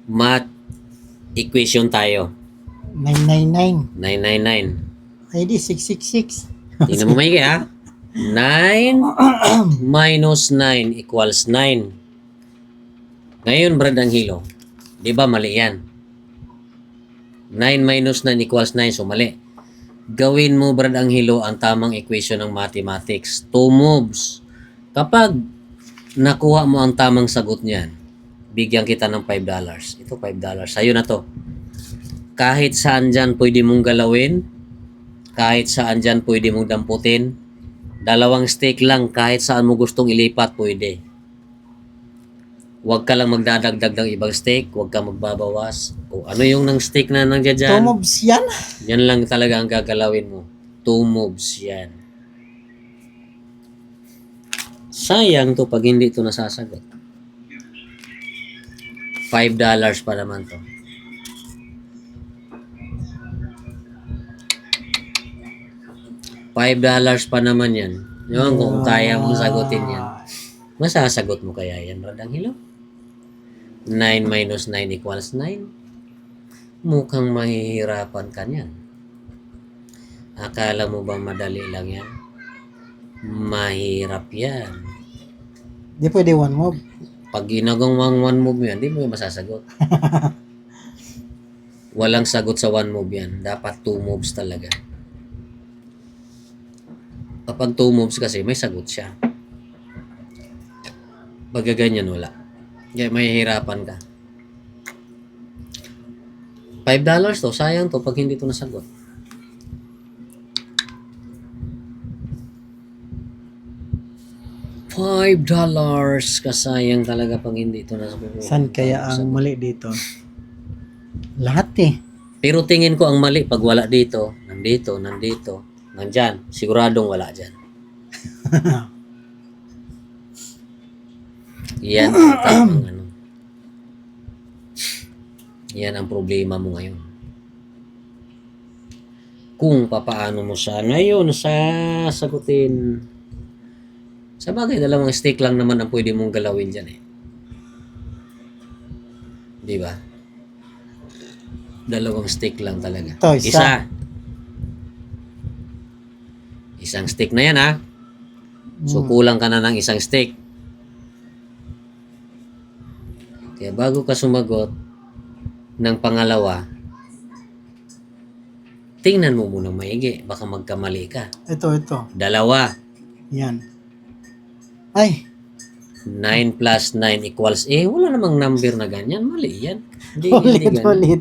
Math equation tayo. 999. 999. Ay di, 666. Tingnan mo maigi ha. 9 minus 9 equals 9. Ngayon, Brad Anghilo, di ba mali yan? 9 minus 9 equals 9, so mali. Gawin mo, Brad Anghilo, ang tamang equation ng mathematics. 2 moves. Kapag nakuha mo ang tamang sagot niyan, bigyan kita ng $5. Ito, $5. Sa'yo na to. Kahit saan dyan pwede mong galawin, kahit saan dyan pwede mong damputin, 2 stick lang, kahit saan mo gustong ilipat, pwede. Huwag ka lang magdadagdag ng ibang stick, huwag ka magbabawas. O ano yung ng stick na nandiyan 2 dyan, moves yan. yan lang talaga ang gagalawin mo. 2 moves yan. Sayang to pag hindi to nasasagot. $5 pa naman to. $5 pa naman yan. Yun, kung kaya mong sagutin yan. Masasagot mo kaya yan, Brad Anghilo? 9 minus 9 equals 9? Mukhang mahihirapan ka niyan. Akala mo ba madali lang yan? Mahirap yan. Di pwede 1 move. Pag ginagawang 1 move yan, di mo yung masasagot. Walang sagot sa 1 move yan. Dapat 2 moves talaga. Kapag 2 moves kasi, may sagot siya. Pag ganyan, wala. Kaya mahihirapan ka. $5 to, sayang to pag hindi to nasagot. $5, kasayang talaga pag hindi ito nasagot. San kaya ang mali dito? Lahat eh. Pero tingin ko ang mali pag wala dito, nandito, nandyan. Siguradong wala dyan. Yan ang tamang ano. Yan ang problema mo ngayon. Kung papaano mo siya ngayon sasagutin. Sa bagay, 2 stick lang naman ang pwede mong galawin dyan eh. Di ba? 2 stick lang talaga. Ito, isa. Isang stick na yan ha. So kulang ka na ng isang stick. Kaya bago ka sumagot ng pangalawa, tingnan mo muna maigi. Baka magkamali ka. Ito. 2. Yan. Ay, 9 plus 9 equals wala namang number na ganyan. Mali yan. Hindi ulit. ganyan.